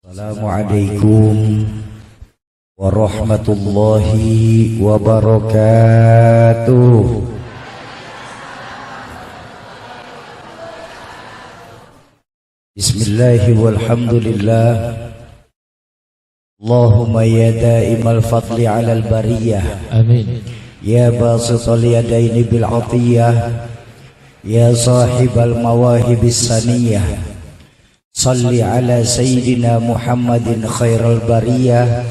Assalamualaikum warahmatullahi wabarakatuh. Bismillahi walhamdulillah. Allahumma ya daimal fadli alal bariyah. Amin. Ya basital yadaini bil atiyah. Ya sahibal mawahibis saniyah. Salli ala sayyidina Muhammadin khairal bariyah.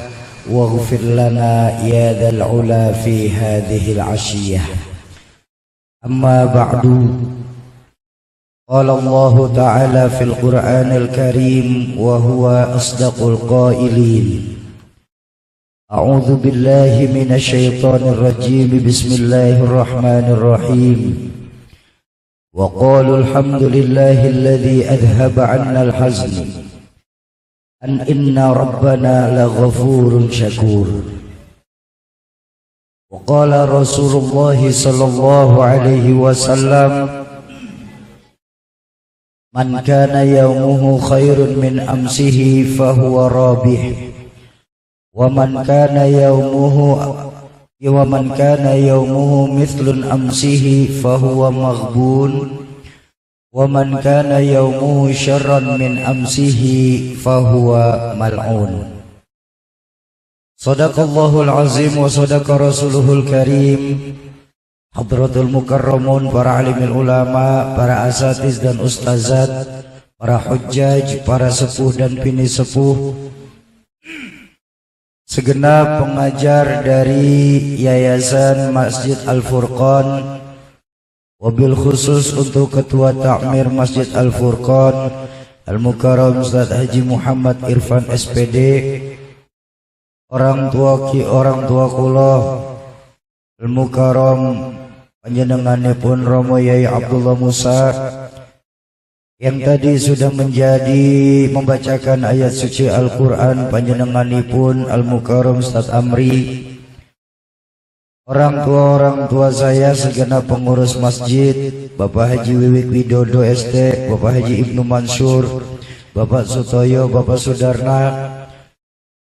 Waghfir lana ya dhal ula fi hadhil ashiyah. Amma ba'du. Qala Allah ta'ala fil Qur'anil Karim wa huwa asdaqul qailin. A'udzu billahi minasy syaithanir rajim. Bismillahirrahmanirrahim. Wa qalu alhamdulillahi alladzi adhhaba 'anna al-hazn. An inna rabbana laghafurun syakur. Wa qala Rasulullah sallallahu alaihi wasallam, man kana yawmuhu khairun min amsihi fahuwa rabih, wa man kana yawmuhu mithlun amsihi fahuwa maghbun, wa man kana yawmuhu syarran min amsihi fahuwa mal'un. Sadaqallahul azim wa sadaqa rasuluhul karim. Hadratul mukarramun, para alimul ulama, para asatiz dan ustazat, para hujjaj, para sepuh dan bini sepuh, segenap pengajar dari Yayasan Masjid Al-Furqan, wabil khusus untuk Ketua Takmir Masjid Al-Furqan Al-Mukarram Ustaz Haji Muhammad Irfan SPD, orang tua kula Al-Mukarram panjenenganipun Romo Yai Abdullah Musa yang tadi sudah membacakan ayat suci Al-Quran, panjenenganipun Al-Mukarram Ustaz Amri, orang tua saya segenap pengurus masjid, Bapak Haji Wiwik Widodo ST, Bapak Haji Ibnu Mansur, Bapak Sutoyo, Bapak Sudarna.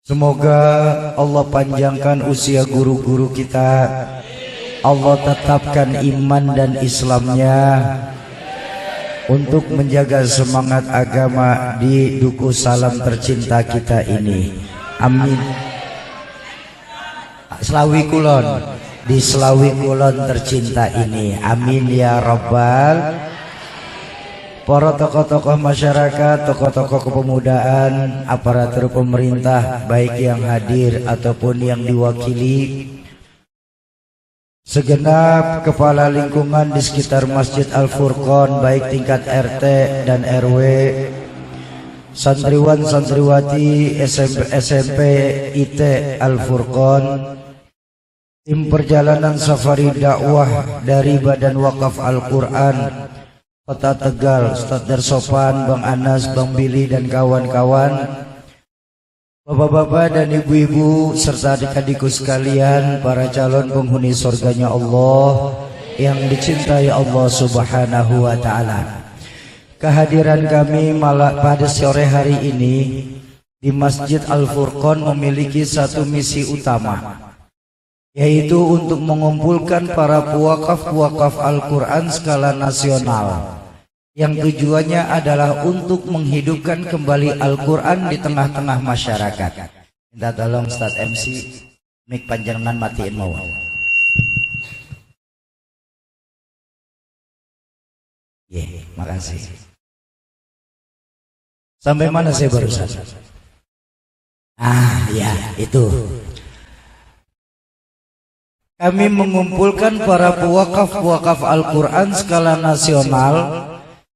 Semoga Allah panjangkan usia guru-guru kita, Allah tetapkan iman dan Islamnya untuk menjaga semangat agama di Duku Salam tercinta kita ini. Amin. Selawi Kulon, di Selawi Kulon tercinta ini. Amin ya Rabbal. Para tokoh-tokoh masyarakat, tokoh-tokoh kepemudaan, aparatur pemerintah, baik yang hadir ataupun yang diwakili, segenap kepala lingkungan di sekitar Masjid Al-Furqan, baik tingkat RT dan RW, santriwan santriwati SMP IT Al-Furqan, tim perjalanan safari dakwah dari Badan Wakaf Al-Quran Kota Tegal, Ustaz Darsopan, Bang Anas, Bang Billy dan kawan-kawan, bapak-bapak dan ibu-ibu serta adik-adikku sekalian, para calon penghuni surganya Allah yang dicintai Allah Subhanahu wa ta'ala. Kehadiran kami pada sore hari ini di Masjid Al-Furqan memiliki satu misi utama, yaitu untuk mengumpulkan para pewakaf Al-Quran skala nasional, yang tujuannya adalah untuk menghidupkan kembali Al-Quran di tengah-tengah masyarakat. Minta tolong Ustaz MC, mic panjangan matiin mau. Makasih. Sampai mana saya barusan? Ya itu. Kami mengumpulkan para pewakaf Al-Quran skala nasional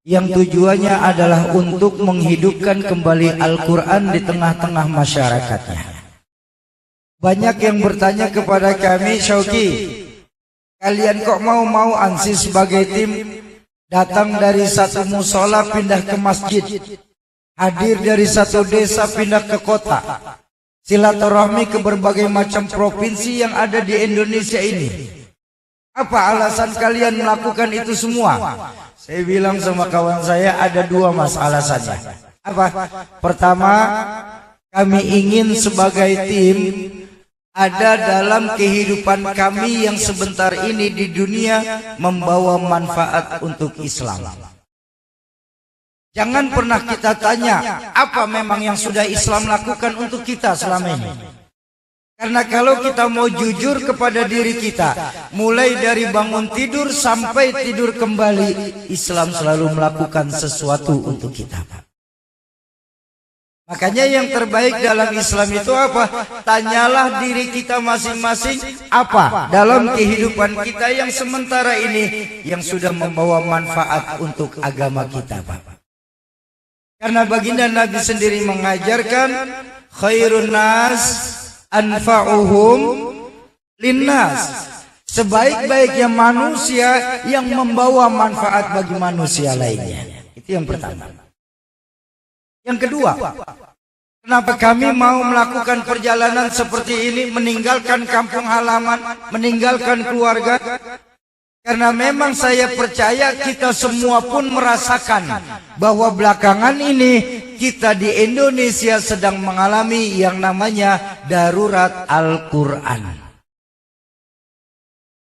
yang tujuannya adalah untuk menghidupkan kembali Al-Quran di tengah-tengah masyarakatnya. Banyak yang bertanya kepada kami, Syauki, kalian kok mau ansi sebagai tim datang dari satu musola pindah ke masjid, hadir dari satu desa pindah ke kota, silaturahmi ke berbagai macam provinsi yang ada di Indonesia ini. Apa alasan kalian melakukan itu semua? Saya bilang sama kawan saya ada dua mas alasannya. Apa? Pertama, kami ingin sebagai tim ada dalam kehidupan kami yang sebentar ini di dunia membawa manfaat untuk Islam. Jangan pernah kita tanya apa memang yang sudah Islam lakukan untuk kita selama ini. Karena kalau kita mau jujur kepada diri kita, mulai dari bangun tidur sampai tidur kembali, Islam selalu melakukan sesuatu untuk kita. Makanya yang terbaik dalam Islam itu apa? Tanyalah diri kita masing-masing apa dalam kehidupan kita yang sementara ini yang sudah membawa manfaat untuk agama kita, Pak. Karena baginda Nabi sendiri mengajarkan khairun nas anfa'uhum linnas. Sebaik-baiknya manusia yang membawa manfaat bagi manusia lainnya. Itu yang pertama. Yang kedua, kenapa kami mau melakukan perjalanan seperti ini, meninggalkan kampung halaman, meninggalkan keluarga? Karena memang saya percaya kita semua pun merasakan bahwa belakangan ini kita di Indonesia sedang mengalami yang namanya darurat Al-Quran.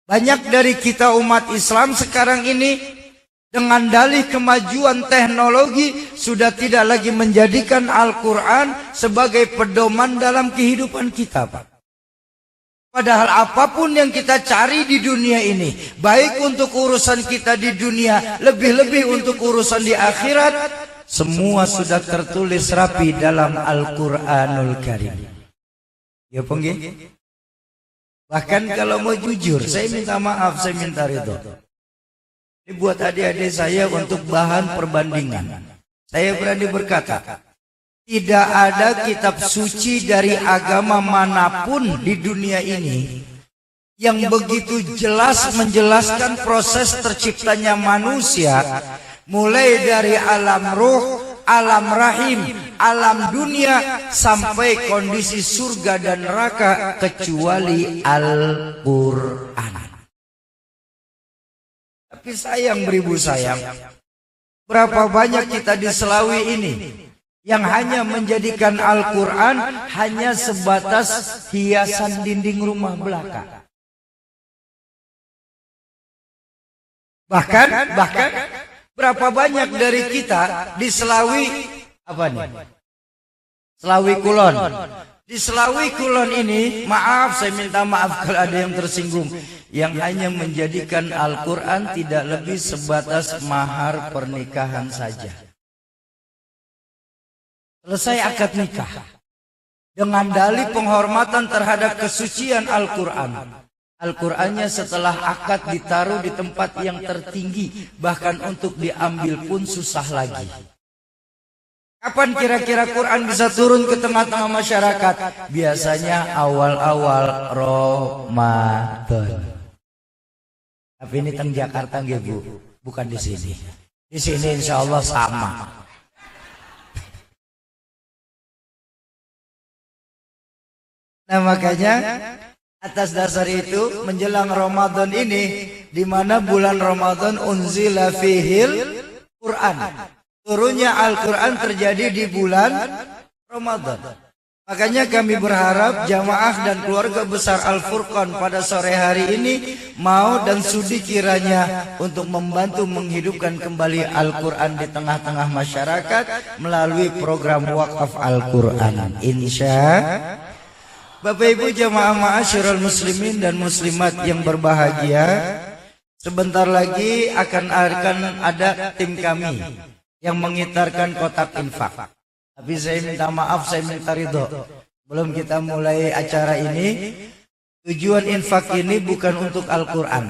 Banyak dari kita umat Islam sekarang ini dengan dalih kemajuan teknologi sudah tidak lagi menjadikan Al-Quran sebagai pedoman dalam kehidupan kita, Pak. Padahal apapun yang kita cari di dunia ini, baik untuk urusan kita di dunia, lebih-lebih untuk urusan di akhirat, semua sudah tertulis rapi dalam Al-Quranul Karim. Ya, penggih. Bahkan kalau mau jujur, saya minta maaf, saya minta ridho. Ini buat adik-adik saya untuk bahan perbandingan. Saya berani berkata, tidak ada kitab suci dari agama manapun di dunia ini yang begitu jelas menjelaskan proses terciptanya manusia, mulai dari alam ruh, alam rahim, alam dunia, sampai kondisi surga dan neraka, kecuali Al-Quran. Tapi sayang beribu sayang, berapa banyak kita di Selawi ini yang hanya menjadikan Al-Quran hanya sebatas hiasan dinding rumah belaka. Bahkan berapa banyak dari kita di Selawi, apa nih? Selawi Kulon. Di Selawi Kulon ini, maaf, saya minta maaf kalau ada yang tersinggung, yang hanya menjadikan Al-Quran tidak lebih sebatas mahar pernikahan saja. Selesai akad nikah dengan dalih penghormatan terhadap kesucian Al-Quran. Al-Qurannya setelah akad ditaruh di tempat yang tertinggi, bahkan untuk diambil pun susah lagi. Kapan kira-kira Quran bisa turun ke tengah-tengah masyarakat? Biasanya awal-awal Ramadan. Tapi ini teng Jakarta nggih, Bu, bukan di sini. Di sini insya Allah sama. Nah, makanya atas dasar itu menjelang Ramadan ini, di mana bulan Ramadan unzila fihil Quran. Turunnya Al-Quran terjadi di bulan Ramadan. Makanya kami berharap jamaah dan keluarga besar Al-Furqan pada sore hari ini mau dan sudi kiranya untuk membantu menghidupkan kembali Al-Quran di tengah-tengah masyarakat melalui program wakaf Al-Quran. Insya Bapak Ibu jamaah ma'asyiral muslimin dan muslimat yang berbahagia, sebentar lagi akan ada tim kami yang mengitarkan kotak infak. Tapi saya minta maaf, saya minta ridho. Belum kita mulai acara ini, tujuan infak ini bukan untuk Al-Quran.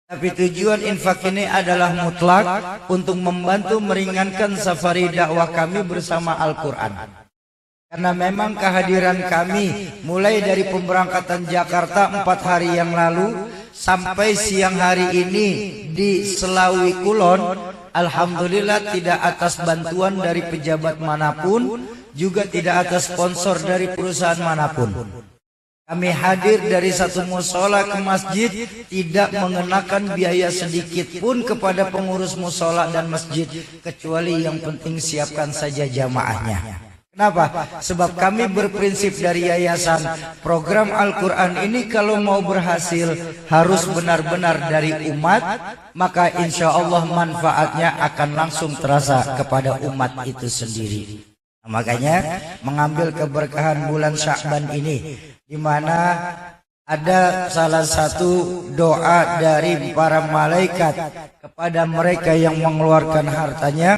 Tapi tujuan infak ini adalah mutlak untuk membantu meringankan safari dakwah kami bersama Al-Quran. Karena memang kehadiran kami mulai dari pemberangkatan Jakarta 4 hari yang lalu sampai siang hari ini di Selawi Kulon, alhamdulillah tidak atas bantuan dari pejabat manapun, juga tidak atas sponsor dari perusahaan manapun. Kami hadir dari satu musola ke masjid, tidak mengenakan biaya sedikit pun kepada pengurus musola dan masjid, kecuali yang penting siapkan saja jamaahnya. Kenapa? Sebab kami berprinsip dari yayasan program Al-Quran ini kalau mau berhasil harus benar-benar dari umat, maka insya Allah manfaatnya akan langsung terasa kepada umat itu sendiri. Nah, makanya mengambil keberkahan bulan Sya'ban ini, di mana ada salah satu doa dari para malaikat kepada mereka yang mengeluarkan hartanya.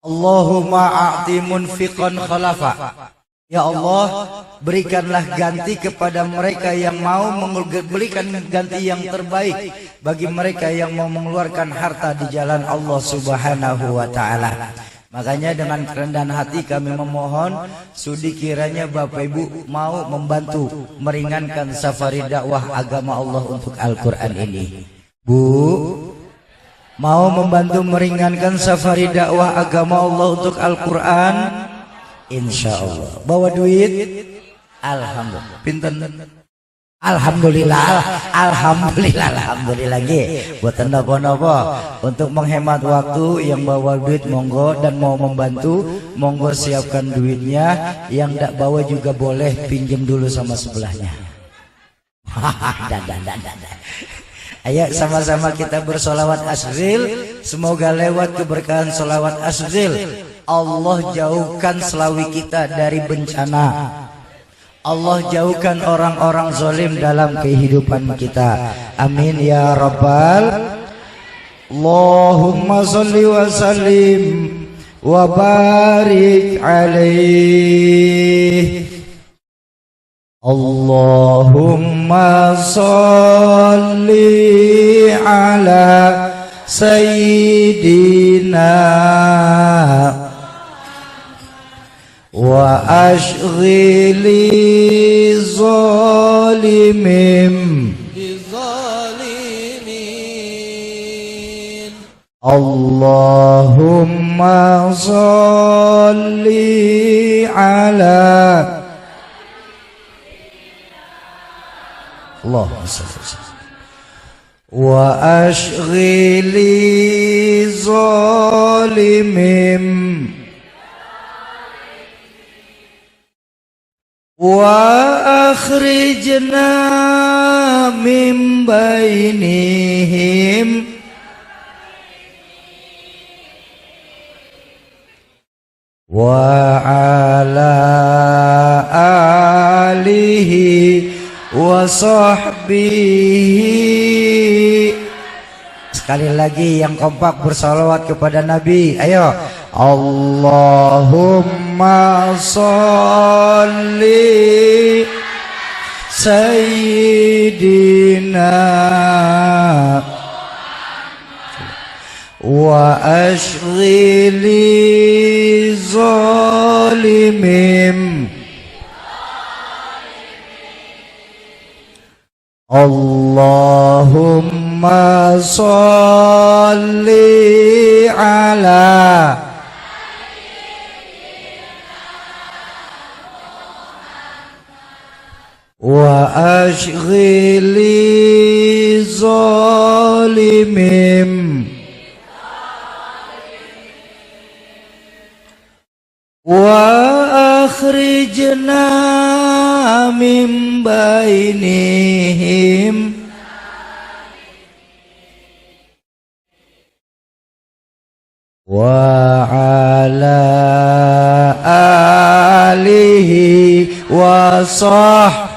Allahumma a'ti munfiqan khalafa. Ya Allah, berikanlah ganti kepada mereka yang mau berikan ganti yang terbaik bagi mereka yang mau mengeluarkan harta di jalan Allah Subhanahu wa taala. Makanya dengan kerendahan hati kami memohon sudi kiranya Bapak Ibu mau membantu meringankan safari dakwah agama Allah untuk Al-Quran ini. Bu, mau membantu meringankan safari dakwah agama Allah untuk Al-Quran? Insya Allah. Bawa duit? Alhamdulillah. Pinten? Alhamdulillah. Alhamdulillah. Alhamdulillah. Buat napa-napa. Untuk menghemat waktu, yang bawa duit monggo, dan mau membantu monggo siapkan duitnya. Yang tidak bawa juga boleh, pinjam dulu sama sebelahnya. Ayo sama-sama kita bersolawat asril. Semoga lewat keberkahan solawat asril Allah jauhkan Selawi kita dari bencana. Allah jauhkan orang-orang zalim dalam kehidupan kita. Amin ya rabbal. Allahumma salli wa sallim wa barik alaih. Allahumma salli ala sayyidina wa ashghili zalimin Allahumma salli ala Allahumma salli wa ashghili zalimin wa akhrijna min bainihim wa ala alihi wa sahbihi. Sekali lagi yang kompak bersalawat kepada Nabi. Ayo. Allahumma salli sayyidina wa ashghili zalimin Allahumma salli ala wa ashghili zalimin wa akhrijna min bainihim wa ala alihi wa sahbihi.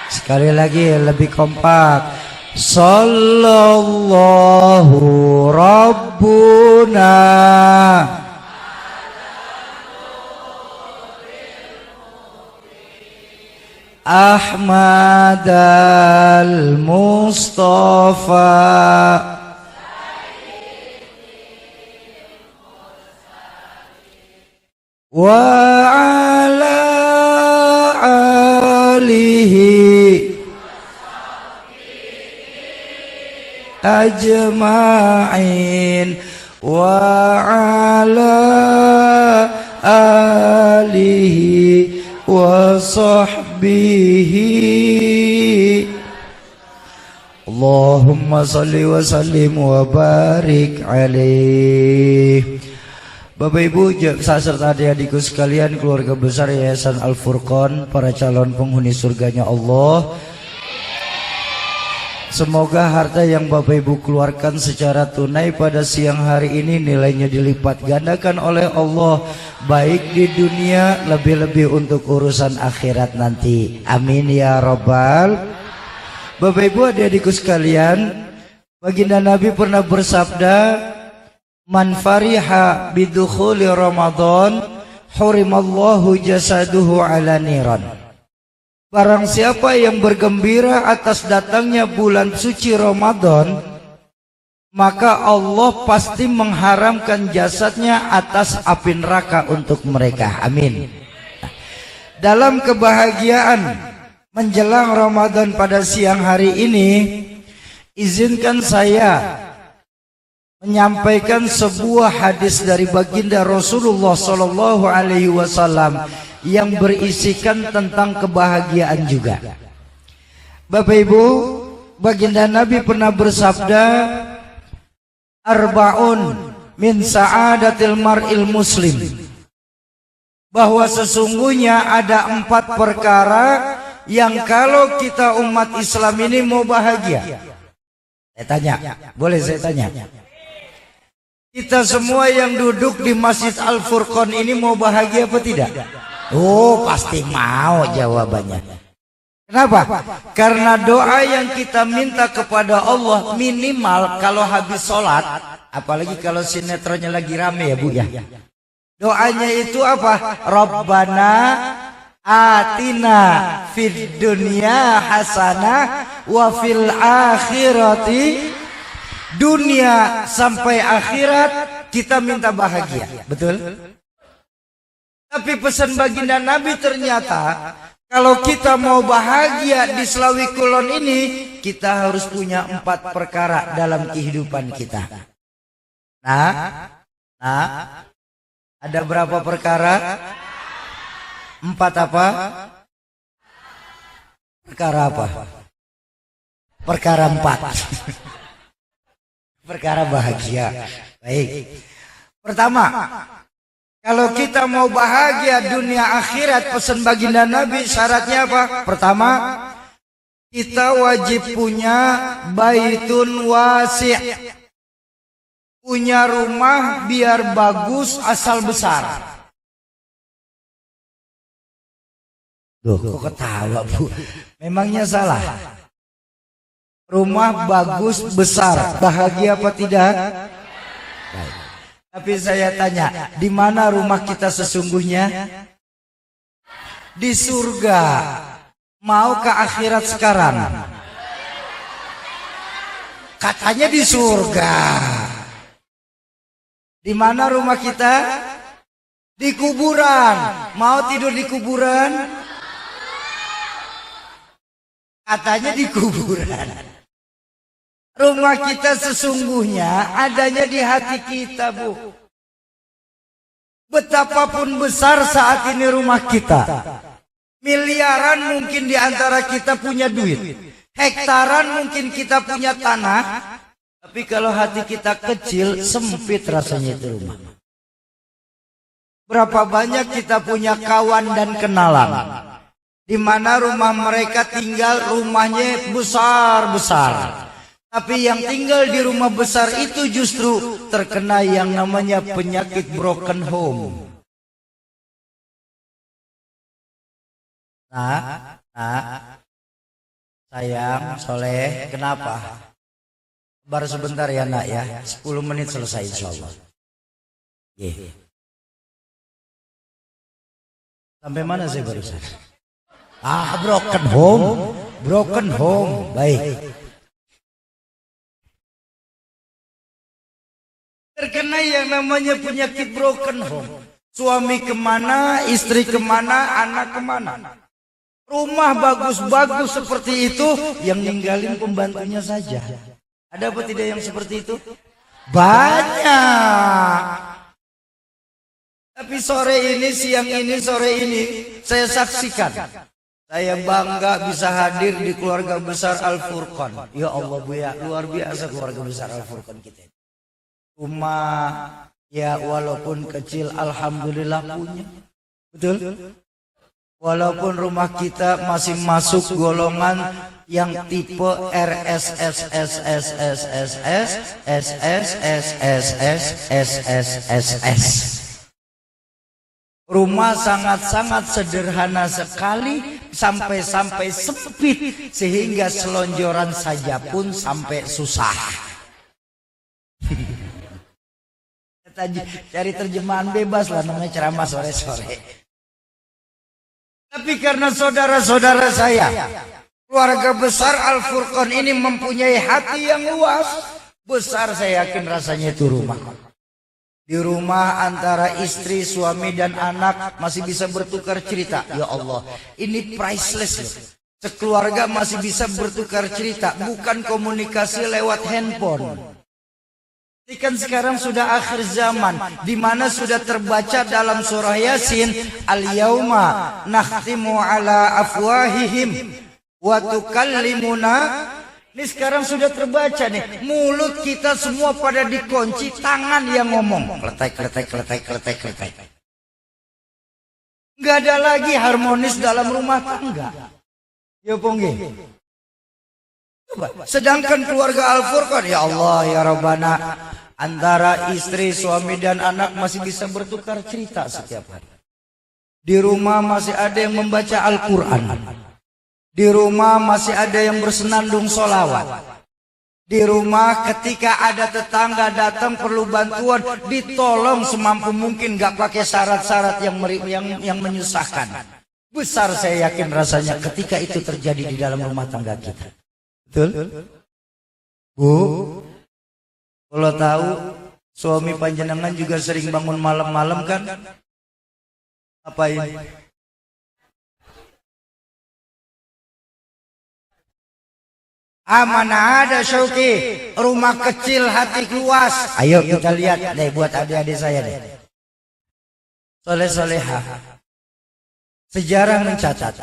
Sekali lagi lebih kompak. Sallallahu Rabbuna Ahmad al-Mustafa wa ala alihi ajma'in wa ala alihi wa sahbihi. Allahumma salli wa sallim wa barik alaih. Bapak Ibu serta adik-adikku sekalian, keluarga besar Yayasan Al-Furqan, para calon penghuni surganya Allah, semoga harta yang Bapak Ibu keluarkan secara tunai pada siang hari ini nilainya dilipat gandakan oleh Allah, baik di dunia lebih-lebih untuk urusan akhirat nanti. Amin ya Rabbal. Bapak Ibu adik-adikku sekalian, baginda Nabi pernah bersabda, man fariha bidukhuli Ramadan hurimallahu jasaduhu ala niran. Barang siapa yang bergembira atas datangnya bulan suci Ramadan, maka Allah pasti mengharamkan jasadnya atas api neraka untuk mereka. Amin. Dalam kebahagiaan menjelang Ramadan pada siang hari ini, izinkan saya menyampaikan sebuah hadis dari baginda Rasulullah Sallallahu Alaihi Wasallam yang berisikan tentang kebahagiaan juga. Bapak Ibu, baginda Nabi pernah bersabda, arba'un min sa'adatil mar'il muslim, bahwa sesungguhnya ada 4 perkara yang kalau kita umat Islam ini mau bahagia. Saya tanya, boleh saya tanya? Kita semua yang duduk di Masjid Al-Furqan ini mau bahagia apa tidak? Oh, pasti mau jawabannya. Kenapa? Karena doa yang kita minta kepada Allah minimal kalau habis sholat, apalagi kalau sinetronnya lagi rame ya Bu ya. Doanya itu apa? Rabbana atina fid dunya hasanah wa fil akhirati, dunia sampai akhirat kita minta bahagia. Betul? Tapi pesan baginda Nabi ternyata kalau kita mau bahagia di Slawi Kulon ini, kita harus punya 4 perkara dalam kehidupan kita. Nah, ada berapa perkara? 4 apa? Perkara apa? Perkara 4. Perkara bahagia. Baik. Pertama, kalau kita mau bahagia dunia akhirat, pesan baginda Nabi syaratnya apa? Pertama, kita wajib punya baitun wasi', punya rumah biar bagus asal besar. Duh, kok ketawa Bu? Memangnya salah? Rumah bagus besar, bahagia apa tidak? Baik. Tapi saya tanya, di mana rumah kita sesungguhnya? Di surga. Mau ke akhirat sekarang? Katanya di surga. Di mana rumah kita? Di kuburan. Mau tidur di kuburan? Katanya di kuburan. Rumah kita sesungguhnya adanya di hati kita, Bu. Betapapun besar saat ini rumah kita, miliaran mungkin di antara kita punya duit, hektaran mungkin kita punya tanah, tapi kalau hati kita kecil, sempit rasanya itu rumah. Berapa banyak kita punya kawan dan kenalan, di mana rumah mereka tinggal rumahnya besar-besar. Tapi yang tinggal di rumah besar itu justru terkena yang namanya penyakit broken home. Nah, sayang, Soleh, kenapa? Baru sebentar ya nak ya, 10 menit selesai insyaallah. Sampai mana saya barusan? Broken home, baik. Terkena yang namanya penyakit broken home. Suami kemana, istri kemana, anak kemana. Rumah bagus-bagus seperti itu, yang ninggalin pembantunya saja. Ada apa tidak yang seperti itu? Banyak. Tapi sore ini, siang ini, sore ini, saya saksikan. Saya bangga bisa hadir di keluarga besar Al-Furqan. Ya Allah Bu ya, luar biasa keluarga besar Al-Furqan kita. Rumah Ya walaupun kecil alhamdulillah punya. Betul? Walaupun rumah kita masih masuk golongan yang tipe RSSSSSSSSSSSSSSS. Rumah sangat-sangat sederhana sekali, sampai-sampai sempit sehingga selonjoran saja pun sampai susah. Cari terjemahan bebas lah, namanya ceramah sore-sore. Tapi karena saudara-saudara saya, keluarga besar Al-Furqan ini mempunyai hati yang luas, besar saya yakin rasanya itu rumah. Di rumah antara istri, suami dan anak masih bisa bertukar cerita. Ya Allah, ini priceless loh. Sekeluarga masih bisa bertukar cerita, bukan komunikasi lewat handphone. Kan sekarang sudah akhir zaman, di mana sudah terbaca dalam surah Yasin, al-yauma nakhtimu ala afwahihim wa tukallimuna. Ini sekarang sudah terbaca nih, mulut kita semua pada dikunci, tangan yang ngomong, kletek. Nggak ada lagi harmonis dalam rumah tangga. Ya pongge. Coba, sedangkan keluarga Al-Furqan, ya Allah ya Rabbana, antara istri, suami dan anak masih bisa bertukar cerita setiap hari. Di rumah masih ada yang membaca Al-Quran. Di rumah masih ada yang bersenandung sholawat. Di rumah ketika ada tetangga datang perlu bantuan, ditolong semampu mungkin, gak pakai syarat-syarat yang menyusahkan. Besar saya yakin rasanya ketika itu terjadi di dalam rumah tangga kita. Betul? Bu, kalau tahu suami panjenengan juga sering bangun malam-malam kan? Apain? Mana ada Syauki, rumah kecil hati luas. Ayo kita lihat deh buat adik-adik saya deh. Soleh-soleha. Sejarah mencatat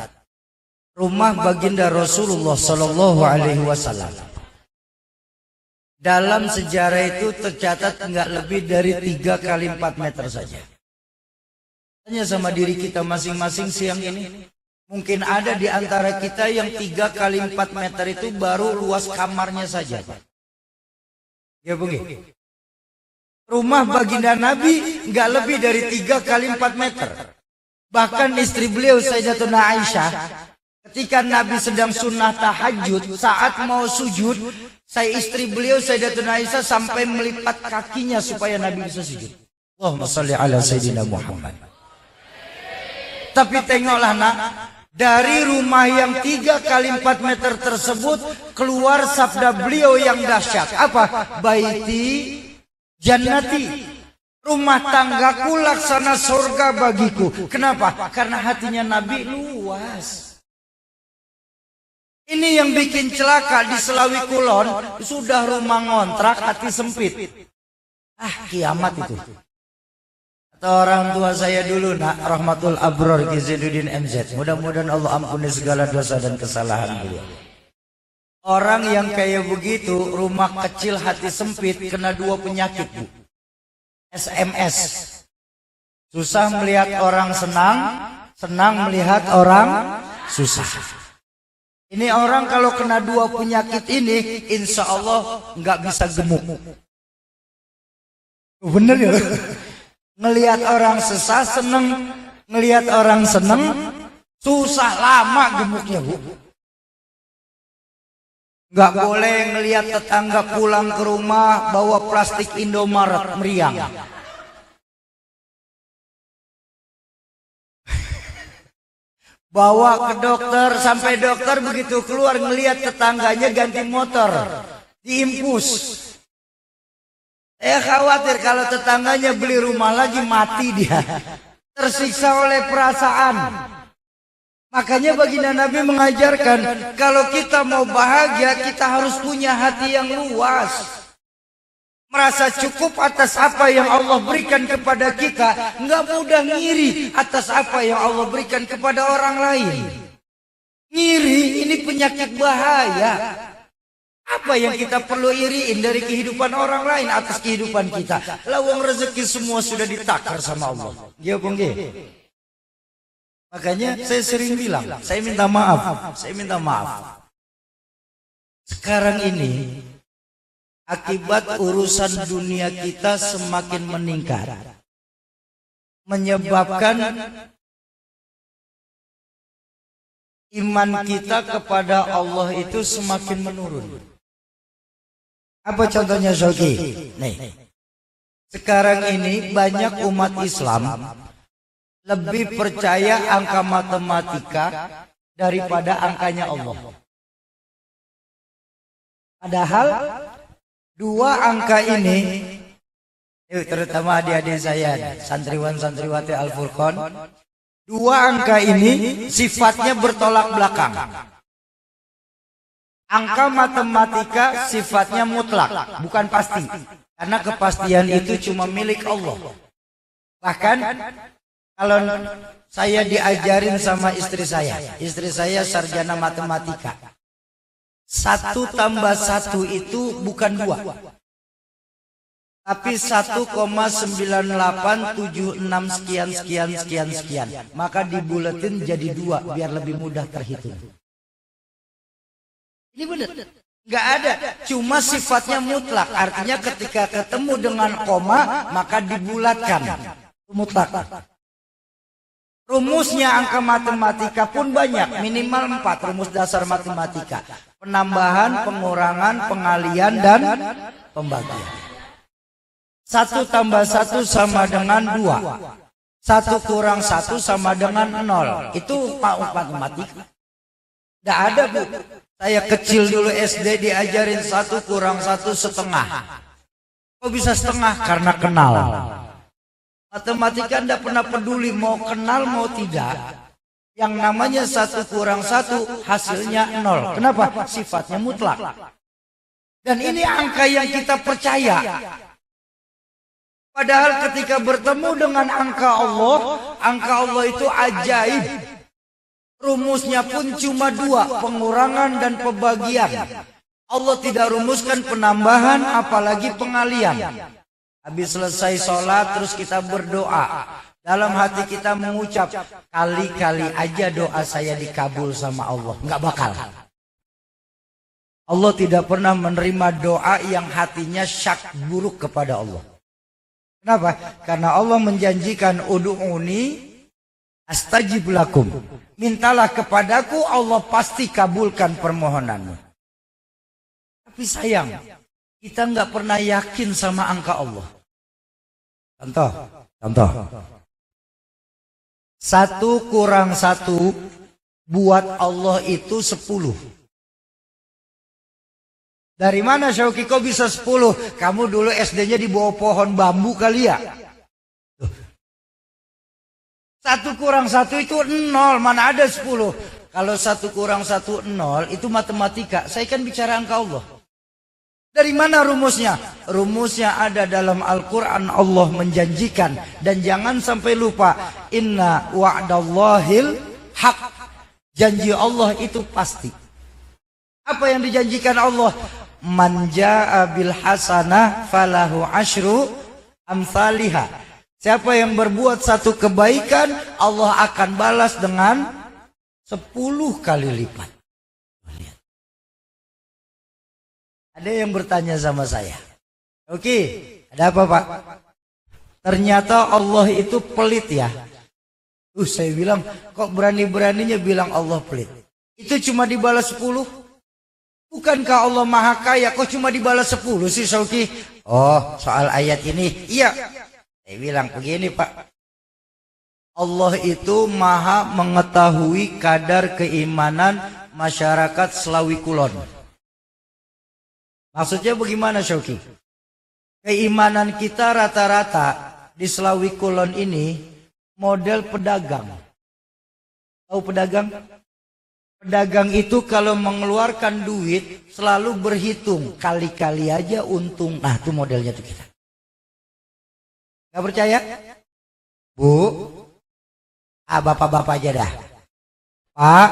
rumah baginda Rasulullah Sallallahu Alaihi Wasallam. Dalam sejarah itu tercatat enggak lebih dari 3 kali 4 meter saja. Tanya sama diri kita masing-masing siang ini. Mungkin ada di antara kita yang 3 kali 4 meter itu baru luas kamarnya saja. Ya Bungi. Rumah baginda Nabi enggak lebih dari 3 kali 4 meter. Bahkan istri beliau Sayyidatuna Aisyah, ketika Nabi sedang sunnah tahajud, saat mau sujud, istri beliau Sayyidatuna Aisyah sampai melipat kakinya supaya Nabi bisa sujud. Allahumma sholli ala Sayyidina Muhammad. Tapi tengoklah nak, dari rumah yang 3 kali 4 meter tersebut keluar sabda beliau yang dahsyat. Apa? Baiti jannati. Rumah tanggaku laksana surga bagiku. Kenapa? Karena hatinya Nabi luas. Ini yang bikin celaka di Selawi Kulon, sudah rumah ngontrak hati sempit. Kiamat itu. Atau orang tua saya dulu nak, Rahmatul Abror Ki Zainuddin MZ. Mudah-mudahan Allah ampuni segala dosa dan kesalahan beliau. Orang yang kayak begitu, rumah kecil hati sempit, kena 2 penyakit bu. SMS. Susah melihat orang senang, senang melihat orang susah. Ini orang kalau kena 2 penyakit ini, insya Allah nggak bisa gemuk. Bener ya? Ngelihat orang susah seneng, ngelihat orang seneng susah, lama gemuknya bu. Nggak boleh ngelihat tetangga pulang ke rumah bawa plastik Indomaret meriang. Bawa ke dokter, sampai dokter begitu keluar ngelihat tetangganya ganti motor, diimpus. Saya khawatir kalau tetangganya beli rumah lagi mati dia, tersiksa oleh perasaan. Makanya baginda Nabi mengajarkan, kalau kita mau bahagia, kita harus punya hati yang luas. Merasa cukup atas apa yang Allah berikan kepada kita, nggak mudah ngiri atas apa yang Allah berikan kepada orang lain. Ngiri ini penyakit bahaya. Apa Apa yang kita perlu iriin dari kehidupan orang lain atas kehidupan kita? Lawang rezeki semua sudah ditakar sama Allah. Iya bung. Makanya saya sering bilang, saya minta maaf. Sekarang ini akibat urusan dunia kita semakin meningkat, menyebabkan iman kita kepada Allah itu semakin menurun. Apa contohnya Zoki? Nih, sekarang ini banyak umat Islam lebih percaya angka matematika daripada angkanya Allah. Padahal dua angka ini, terutama adik-adik saya, santriwan-santriwati Al-Furqan, dua angka ini sifatnya bertolak belakang. Angka matematika sifatnya mutlak, bukan pasti. Karena kepastian itu cuma milik Allah. Bahkan kalau saya diajarin sama istri saya sarjana matematika. 1 tambah 1 itu bukan 2. Tapi 1,9876 sekian. Maka dibuletin jadi 2 biar lebih mudah terhitung. Ini benar. Enggak ada. Cuma sifatnya mutlak. Artinya ketika ketemu dengan koma maka dibulatkan. Mutlak. Rumusnya angka matematika pun banyak. Minimal 4 rumus dasar matematika. Penambahan, pengurangan, pengalian, dan pembagian. 1 tambah 1 sama dengan 2. 1 kurang 1 sama dengan 0. Itu matematika. Tidak ada, Bu. Saya kecil dulu SD diajarin 1 kurang 1 setengah. Kok bisa setengah? Karena kenal. Matematika tidak pernah peduli mau kenal mau tidak. Yang namanya 1 kurang 1 hasilnya 0. Kenapa? Sifatnya mutlak. Dan ini angka yang kita percaya. Padahal ketika bertemu dengan angka Allah itu ajaib. Rumusnya pun cuma 2, pengurangan dan pembagian. Allah tidak rumuskan penambahan apalagi pengalian. Habis selesai sholat terus kita berdoa. Dalam hati kita mengucap, kali-kali aja doa saya dikabul sama Allah. Enggak bakal. Allah tidak pernah menerima doa yang hatinya syak buruk kepada Allah. Kenapa? Karena Allah menjanjikan ud'uni astajib lakum. Mintalah kepadaku, Allah pasti kabulkan permohonanmu. Tapi sayang, kita nggak pernah yakin sama angka Allah. Contoh. 1 kurang 1 buat Allah itu 10. Dari mana Syauki kok bisa 10? Kamu dulu SD-nya di bawah pohon bambu kali ya? 1 kurang 1 itu 0, mana ada 10. Kalau 1 kurang 1 0 itu matematika. Saya kan bicara angka Allah. Dari mana rumusnya? Rumusnya ada dalam Al-Quran. Allah menjanjikan. Dan jangan sampai lupa. Inna wa'dallahil haq. Janji Allah itu pasti. Apa yang dijanjikan Allah? Man ja'a bil hasanah falahu asyru amsalihah. Siapa yang berbuat 1 kebaikan, Allah akan balas dengan 10 kali lipat. Ada yang bertanya sama saya, oke, ada apa Pak? Ternyata Allah itu pelit ya. Saya bilang, kok berani-beraninya bilang Allah pelit? Itu cuma dibalas 10? Bukankah Allah maha kaya, kok cuma dibalas 10 sih Sauki? Oh, soal ayat ini, iya. Saya bilang begini Pak, Allah itu maha mengetahui kadar keimanan masyarakat Slawi Kulon. Maksudnya bagaimana Syauki? Keimanan kita rata-rata di Slawi Kulon ini model pedagang. Tahu pedagang? Pedagang itu kalau mengeluarkan duit selalu berhitung. Kali-kali aja untung. Nah itu modelnya tuh kita. Gak percaya? Bu? Bapak-bapak aja dah. Pak?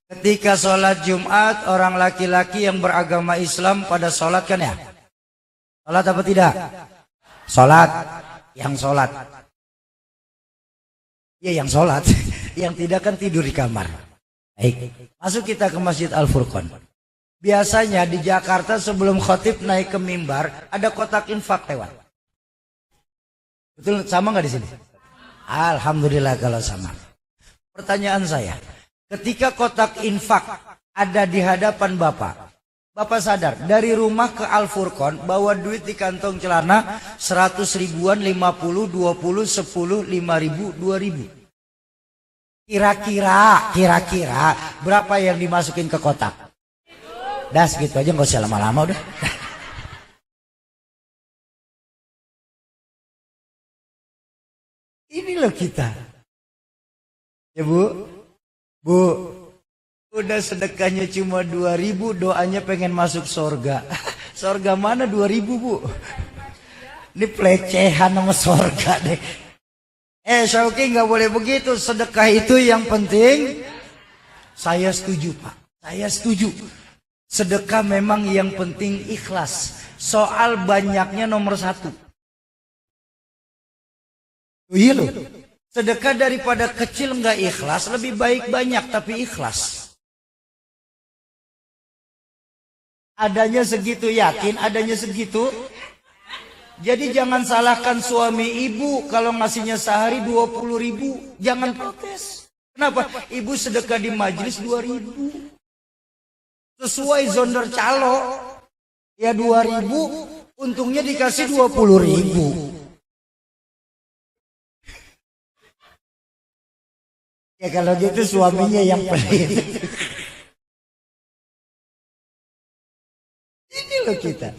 Ketika sholat Jumat, orang laki-laki yang beragama Islam pada sholat kan ya? Sholat apa tidak? Sholat. Yang sholat. Ya yang sholat. Yang tidak kan tidur di kamar. Baik. Masuk kita ke Masjid Al-Furqan. Biasanya di Jakarta sebelum khatib naik ke mimbar, ada kotak infak lewat. Betul, sama nggak di sini? Alhamdulillah kalau sama. Pertanyaan saya, ketika kotak infak ada di hadapan Bapak sadar dari rumah ke Al-Furqan bawa duit di kantong celana 100 ribuan, 50, 20, 10, 5 ribu, 2 ribu. Kira-kira berapa yang dimasukin ke kotak? Dah segitu aja, nggak usah lama-lama udah. Ini loh kita. Ya Bu, udah sedekahnya cuma 2.000, doanya pengen masuk surga. Surga mana 2.000 Bu? Ini pelecehan sama surga deh. Syauki nggak boleh begitu. Sedekah itu yang penting. Saya setuju Pak. Saya setuju. Sedekah memang yang penting ikhlas. Soal banyaknya nomor 1. Iya loh. Sedekah daripada kecil nggak ikhlas, lebih baik banyak tapi ikhlas. Adanya segitu yakin, adanya segitu. Jadi jangan salahkan suami ibu kalau ngasihnya sehari 20 ribu. Jangan protes. Kenapa? Ibu sedekah di majelis 2 ribu. Sesuai zonder calo. Ya 2 ribu, untungnya dikasih 20 ribu. Ya kalau gitu suaminya yang pelit. Ini loh kita.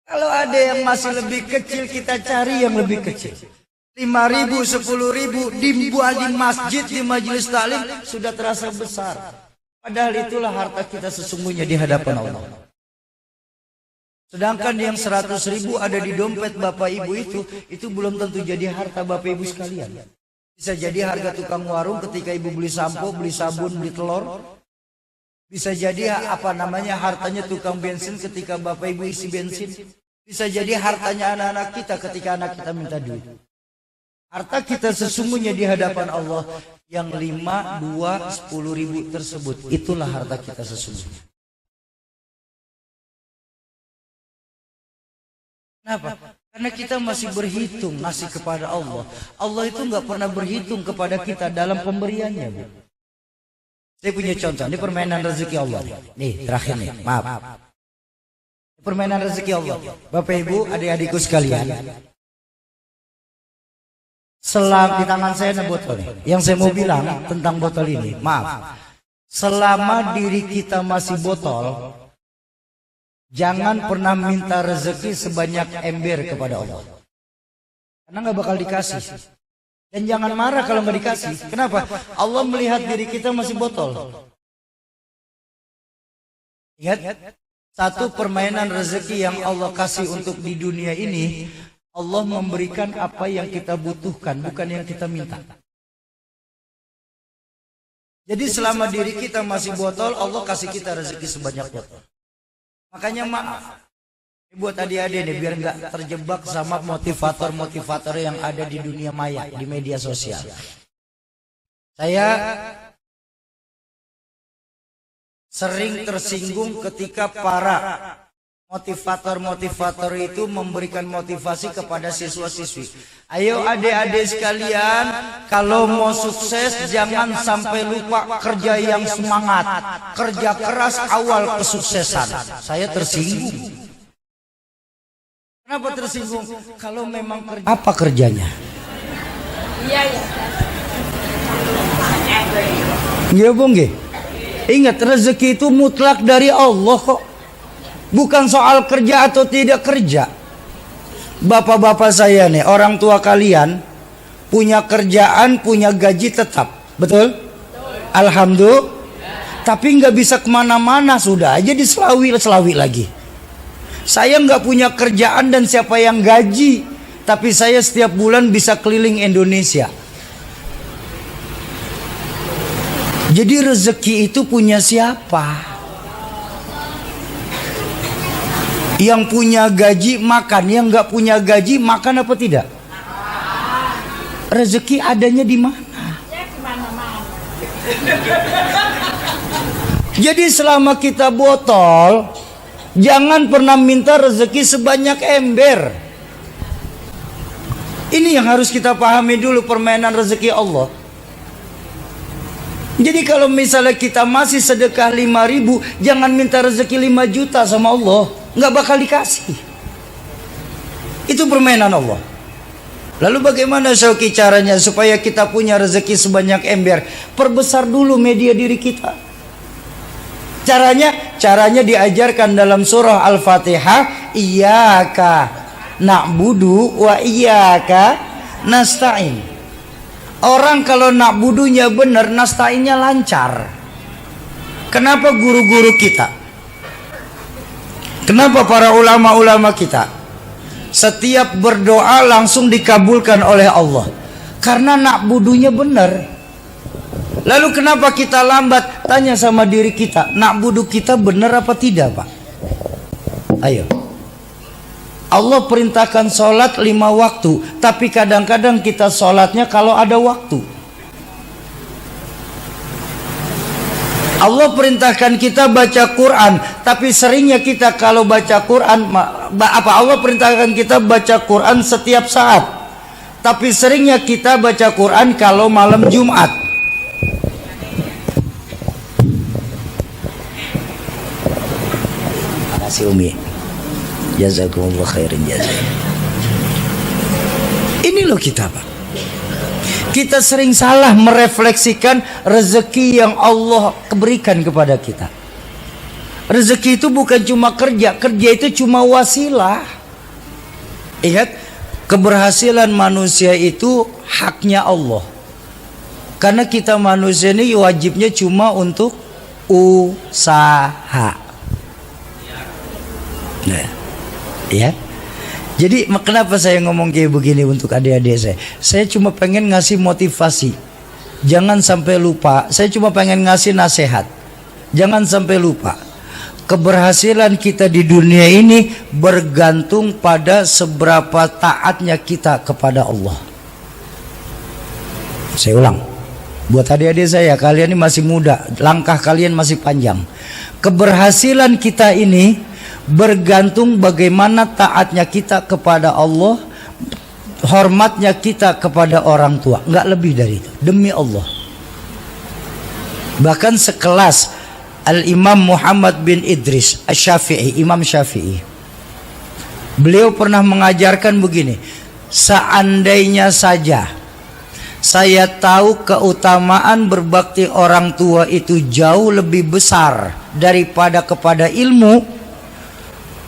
Kalau ada yang masih lebih kecil, kita cari yang lebih kecil. 5.000, 10.000 dibuat di masjid, di majelis taklim sudah terasa besar. Padahal itulah harta kita sesungguhnya di hadapan Allah. Sedangkan yang 100.000 ada di dompet bapak ibu itu belum tentu jadi harta bapak ibu sekalian. Bisa jadi harga tukang warung ketika ibu beli sampo, beli sabun, beli telur. Bisa jadi hartanya tukang bensin ketika bapak ibu isi bensin. Bisa jadi hartanya anak-anak kita ketika anak kita minta duit. Harta kita sesungguhnya di hadapan Allah yang 5, 2, 10 ribu tersebut. Itulah harta kita sesungguhnya. Kenapa? Karena kita masih berhitung ngasih kepada Allah. Allah itu nggak pernah berhitung kepada kita dalam pemberiannya. Bu. Saya punya contoh, ini permainan rezeki Allah. Nih, terakhir nih, maaf. Permainan rezeki Allah. Bapak Ibu, adik-adikku sekalian. Di tangan saya ada botol nih. Yang saya mau bilang tentang botol ini, maaf. Selama diri kita masih botol, jangan pernah minta rezeki sebanyak ember kepada Allah. Karena nggak bakal dikasih. Dan jangan marah kalau nggak dikasih. Kenapa? Allah melihat diri kita masih botol. Ingat, satu permainan rezeki yang Allah kasih untuk di dunia ini, Allah memberikan apa yang kita butuhkan, bukan yang kita minta. Jadi selama diri kita masih botol, Allah kasih kita rezeki sebanyak botol. Makanya maaf, buat adik-adik nih biar nggak terjebak sama motivator-motivator yang ada di dunia maya, di media sosial. Saya sering tersinggung ketika para motivator-motivator itu memberikan motivasi kepada siswa-siswi. Ayo adik-adik sekalian, kalau mau sukses jangan sampai lupa kerja yang semangat. Kerja keras awal kesuksesan. Saya tersinggung. Kenapa tersinggung? Kalau memang kerja, apa kerjanya? Iya. Iya Bung. Ingat, rezeki itu mutlak dari Allah kok. Bukan soal kerja atau tidak kerja. Bapak-bapak saya nih, orang tua kalian punya kerjaan, punya gaji tetap, betul? Alhamdulillah. Tapi nggak bisa kemana-mana, sudah aja diselawi lagi. Saya nggak punya kerjaan dan siapa yang gaji, tapi saya setiap bulan bisa keliling Indonesia. Jadi rezeki itu punya siapa? Yang punya gaji makan, yang nggak punya gaji makan apa tidak? Rezeki adanya di mana? Jadi selama kita botol, jangan pernah minta rezeki sebanyak ember. Ini yang harus kita pahami dulu, permainan rezeki Allah. Jadi kalau misalnya kita masih sedekah 5.000, jangan minta rezeki 5 juta sama Allah, nggak bakal dikasih. Itu permainan Allah. Lalu bagaimana Syauqi caranya supaya kita punya rezeki sebanyak ember? Perbesar dulu media diri kita. Caranya diajarkan dalam surah Al-Fatihah, iyyaka na'budu wa iyyaka nasta'in. Orang kalau na'budunya benar, nasta'innya lancar. Kenapa guru-guru kita? Kenapa para ulama-ulama kita setiap berdoa langsung dikabulkan oleh Allah? Karena na'budunya benar. Lalu kenapa kita lambat? Tanya sama diri kita, na'budu kita benar apa tidak, Pak? Ayo. Allah perintahkan sholat 5 waktu, tapi kadang-kadang kita sholatnya kalau ada waktu. Allah perintahkan kita baca Quran, tapi seringnya kita kalau baca Quran, Allah perintahkan kita baca Quran setiap saat, tapi seringnya kita baca Quran kalau malam Jumat. Terima kasih Umi. Jazakumullah khairin jazak. Ini loh kita, Pak. Kita sering salah merefleksikan rezeki yang Allah berikan kepada kita. Rezeki itu bukan cuma kerja, kerja itu cuma wasilah. Ingat, keberhasilan manusia itu haknya Allah. Karena kita manusia ini wajibnya cuma untuk usaha. Nah. Ya, jadi kenapa saya ngomong kayak begini untuk adik-adik saya? Saya cuma pengen ngasih motivasi. Jangan sampai lupa. Saya cuma pengen ngasih nasihat. Jangan sampai lupa. Keberhasilan kita di dunia ini bergantung pada seberapa taatnya kita kepada Allah. Saya ulang. Buat adik-adik saya, kalian ini masih muda, langkah kalian masih panjang. Keberhasilan kita ini bergantung bagaimana taatnya kita kepada Allah, hormatnya kita kepada orang tua, nggak lebih dari itu, demi Allah. Bahkan sekelas Al-Imam Muhammad bin Idris Asy-Syafi'i, Imam Syafi'i, beliau pernah mengajarkan begini, seandainya saja saya tahu keutamaan berbakti orang tua itu jauh lebih besar daripada kepada ilmu,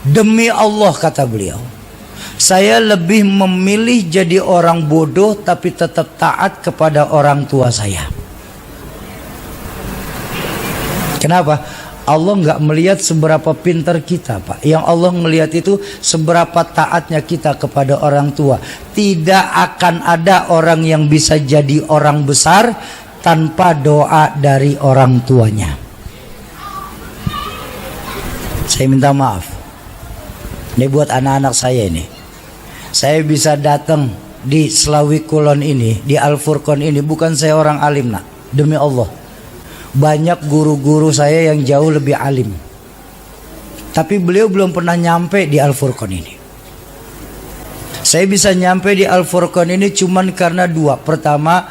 demi Allah, kata beliau, saya lebih memilih jadi orang bodoh tapi tetap taat kepada orang tua saya. Kenapa? Allah nggak melihat seberapa pintar kita, Pak. Yang Allah melihat itu seberapa taatnya kita kepada orang tua. Tidak akan ada orang yang bisa jadi orang besar tanpa doa dari orang tuanya. Saya minta maaf. Ini buat anak-anak saya ini. Saya bisa datang di Slawi Kulon ini, di Al-Furqan ini, bukan saya orang alim, nak. Demi Allah. Banyak guru-guru saya yang jauh lebih alim. Tapi beliau belum pernah nyampe di Al-Furqan ini. Saya bisa nyampe di Al-Furqan ini cuman karena dua. Pertama,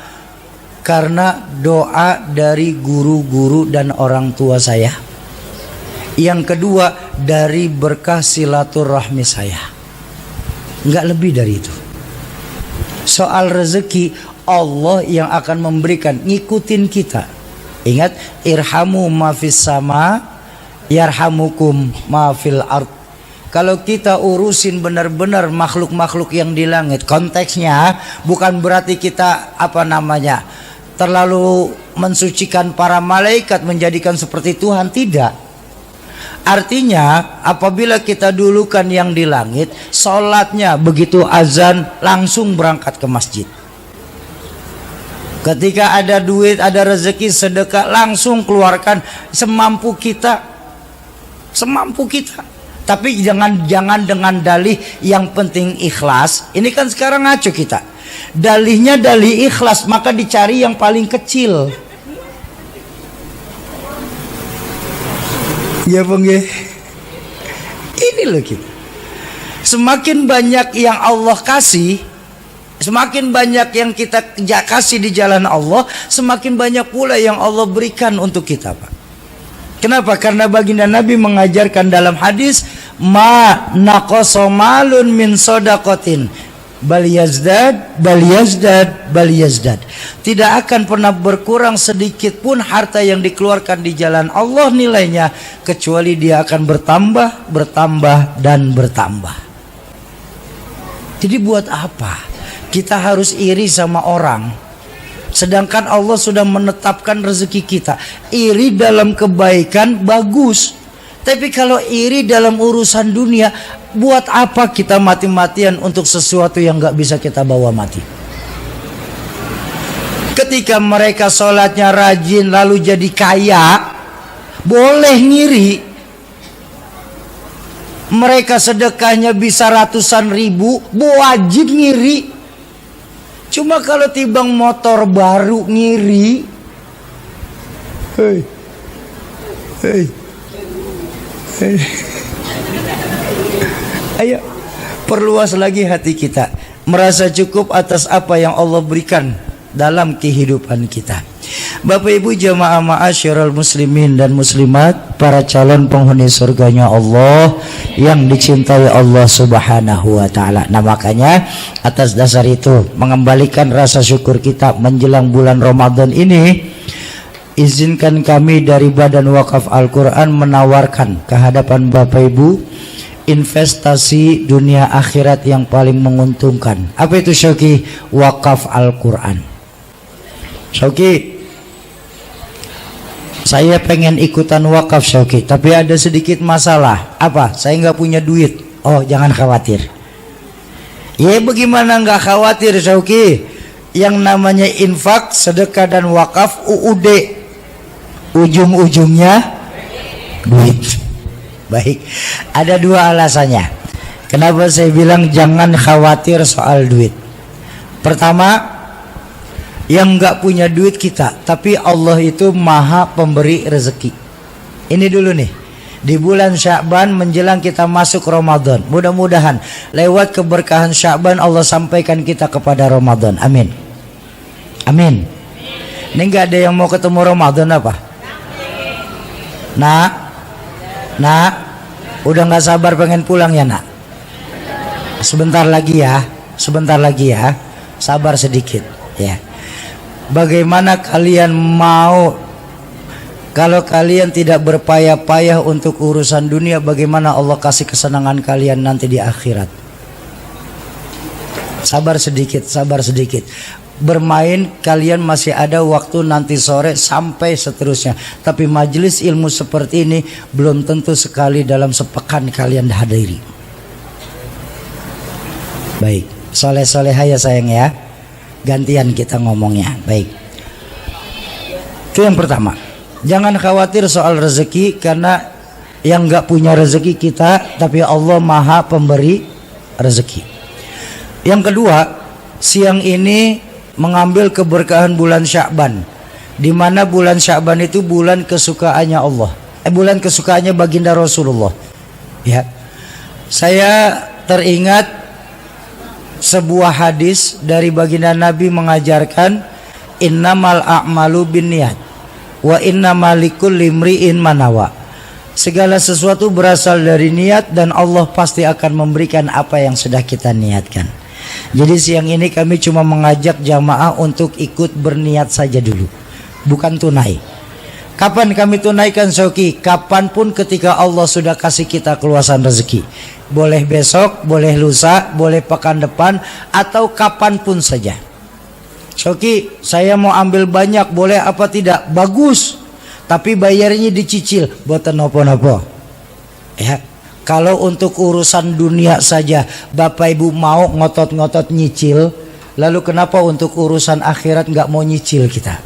karena doa dari guru-guru dan orang tua saya. Yang kedua, dari berkah silaturahmi saya. Enggak lebih dari itu. Soal rezeki, Allah yang akan memberikan, ngikutin kita. Ingat, irhamu ma fis sama yarhamukum ma fil ard. Kalau kita urusin benar-benar makhluk-makhluk yang di langit, konteksnya bukan berarti kita terlalu mensucikan para malaikat, menjadikan seperti Tuhan, tidak. Artinya apabila kita dulukan yang di langit, sholatnya begitu azan langsung berangkat ke masjid. Ketika ada duit, ada rezeki, sedekah, langsung keluarkan semampu kita. Semampu kita. Tapi jangan dengan dalih yang penting ikhlas. Ini kan sekarang ngaco kita. Dalihnya dalih ikhlas, maka dicari yang paling kecil. Ya Bang ya. Ini loh kita. Semakin banyak yang Allah kasih, semakin banyak yang kita kasih di jalan Allah, semakin banyak pula yang Allah berikan untuk kita, Pak. Kenapa? Karena baginda Nabi mengajarkan dalam hadis, ma naqasa malun min shadaqatin bal yazdad bal yazdad bal yazdad. Tidak akan pernah berkurang sedikit pun harta yang dikeluarkan di jalan Allah nilainya, kecuali dia akan bertambah, bertambah dan bertambah. Jadi buat apa kita harus iri sama orang, sedangkan Allah sudah menetapkan rezeki kita? Iri dalam kebaikan bagus, tapi kalau iri dalam urusan dunia, buat apa kita mati-matian untuk sesuatu yang gak bisa kita bawa mati? Ketika mereka sholatnya rajin lalu jadi kaya, boleh ngiri. Mereka sedekahnya bisa ratusan ribu, wajib ngiri. Cuma kalau tibang motor baru ngiri. Hei. Ayo, perluas lagi hati kita, merasa cukup atas apa yang Allah berikan dalam kehidupan kita. Bapak Ibu jamaah ma'asyiral muslimin dan muslimat, para calon penghuni surganya Allah yang dicintai Allah Subhanahu wa taala. Nah, makanya atas dasar itu, mengembalikan rasa syukur kita menjelang bulan Ramadan ini, izinkan kami dari Badan Wakaf Al-Quran menawarkan ke hadapan Bapak Ibu investasi dunia akhirat yang paling menguntungkan. Apa itu Syauki? Wakaf Al-Quran. Syauki, saya pengen ikutan wakaf Syauki, tapi ada sedikit masalah. Apa? Saya nggak punya duit. Oh, jangan khawatir. Ya bagaimana nggak khawatir Syauki? Yang namanya infak, sedekah dan wakaf UUD, ujung-ujungnya duit. Baik, ada dua alasannya kenapa saya bilang jangan khawatir soal duit. Pertama, yang nggak punya duit kita, tapi Allah itu maha pemberi rezeki. Ini dulu nih, di bulan Sya'ban menjelang kita masuk Ramadan, mudah-mudahan lewat keberkahan Sya'ban Allah sampaikan kita kepada Ramadan. Amin. Amin. Ini nggak ada yang mau ketemu Ramadan apa? Nak, udah nggak sabar pengen pulang ya nak? Sebentar lagi ya, sabar sedikit ya. Bagaimana kalian mau, kalau kalian tidak berpayah-payah untuk urusan dunia, bagaimana Allah kasih kesenangan kalian nanti di akhirat? Sabar sedikit. Bermain kalian masih ada waktu nanti sore sampai seterusnya. Tapi majelis ilmu seperti ini belum tentu sekali dalam sepekan kalian hadiri. Baik, soleh-solehah ya sayang ya. Gantian kita ngomongnya. Baik, itu yang pertama. Jangan khawatir soal rezeki, karena yang gak punya rezeki kita, tapi Allah maha pemberi rezeki. Yang kedua, siang ini mengambil keberkahan bulan Sya'ban, di mana bulan Sya'ban itu bulan kesukaannya Allah, bulan kesukaannya baginda Rasulullah. Ya, saya teringat sebuah hadis dari baginda Nabi mengajarkan, innamal a'malu binniyat wa innamal likulli imri'in manawa. Segala sesuatu berasal dari niat dan Allah pasti akan memberikan apa yang sudah kita niatkan. Jadi siang ini kami cuma mengajak jamaah untuk ikut berniat saja dulu, bukan tunai. Kapan kami tunaikan Syauki? Kapanpun ketika Allah sudah kasih kita keluasan rezeki. Boleh besok, boleh lusa, boleh pekan depan, atau kapanpun saja. Syauki, saya mau ambil banyak, boleh apa tidak? Bagus, tapi bayarnya dicicil, boten nopo-nopo. Ya, kalau untuk urusan dunia saja Bapak Ibu mau ngotot-ngotot nyicil, Lalu kenapa untuk urusan akhirat nggak mau nyicil kita?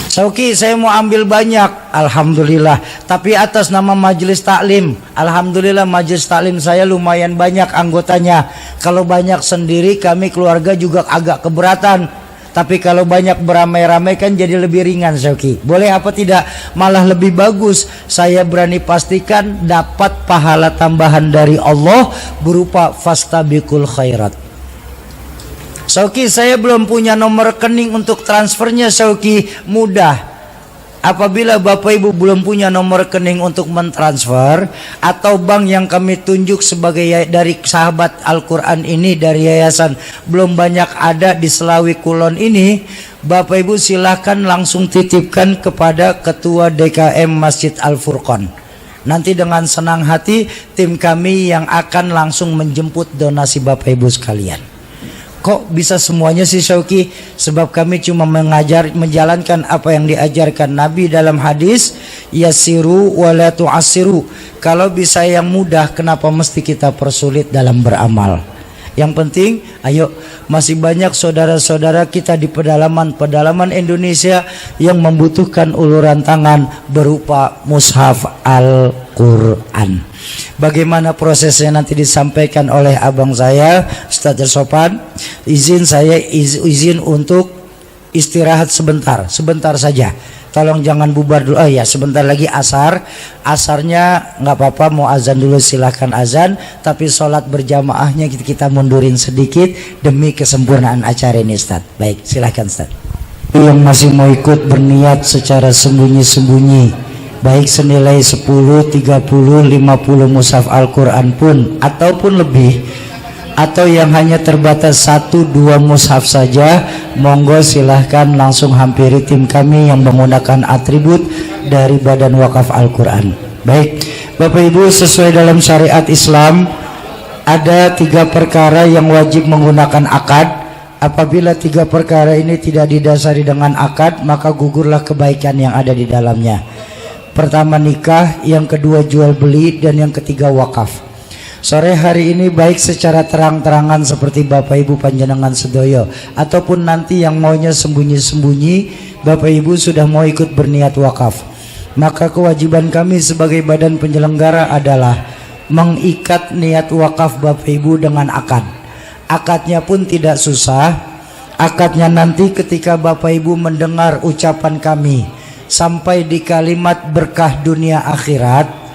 Sauki, saya mau ambil banyak, alhamdulillah. Tapi atas nama majelis taklim, alhamdulillah majelis taklim saya lumayan banyak anggotanya. Kalau banyak sendiri kami keluarga juga agak keberatan. Tapi kalau banyak beramai-ramai kan jadi lebih ringan, Sauki. Boleh apa tidak? Malah lebih bagus. Saya berani pastikan dapat pahala tambahan dari Allah berupa fastabiqul khairat. Sauki, saya belum punya nomor rekening untuk transfernya, Sauki. Mudah. Apabila Bapak Ibu belum punya nomor rekening untuk mentransfer, atau bank yang kami tunjuk sebagai dari sahabat Al-Quran ini, dari yayasan belum banyak ada di Selawi Kulon ini, Bapak Ibu silahkan langsung titipkan kepada Ketua DKM Masjid Al-Furqon. Nanti dengan senang hati tim kami yang akan langsung menjemput donasi Bapak Ibu sekalian. Kok bisa semuanya sih, Syauki? Sebab kami cuma menjalankan apa yang diajarkan Nabi dalam hadis, yassiru wa la tu'assiru. Kalau bisa yang mudah, kenapa mesti kita persulit dalam beramal? Yang penting, ayo, masih banyak saudara-saudara kita di pedalaman Indonesia yang membutuhkan uluran tangan berupa mushaf Al-Quran. Bagaimana prosesnya nanti disampaikan oleh abang saya, Ustaz Sopan. Izin untuk istirahat sebentar saja. Tolong jangan bubar dulu. Oh ya, sebentar lagi asarnya nggak apa-apa, mau azan dulu silahkan azan. Tapi sholat berjamaahnya kita mundurin sedikit demi kesempurnaan acara ini, Ustaz. Baik, silahkan Ustaz. Yang masih mau ikut berniat secara sembunyi-sembunyi, baik senilai 10, 30, 50 mushaf Al-Quran pun ataupun lebih, atau yang hanya terbatas 1-2 mushaf saja, monggo silahkan langsung hampiri tim kami yang menggunakan atribut dari Badan Wakaf Al-Quran. Baik, Bapak Ibu, sesuai dalam syariat Islam ada 3 perkara yang wajib menggunakan akad. Apabila 3 perkara ini tidak didasari dengan akad, maka gugurlah kebaikan yang ada di dalamnya. Pertama nikah, yang kedua jual beli, dan yang ketiga wakaf. Sore hari ini baik secara terang-terangan seperti Bapak Ibu panjenengan sedoyo, ataupun nanti yang maunya sembunyi-sembunyi, Bapak Ibu sudah mau ikut berniat wakaf, maka kewajiban kami sebagai badan penyelenggara adalah mengikat niat wakaf Bapak Ibu dengan akad. Akadnya pun tidak susah. Akadnya nanti ketika Bapak Ibu mendengar ucapan kami sampai di kalimat berkah dunia akhirat,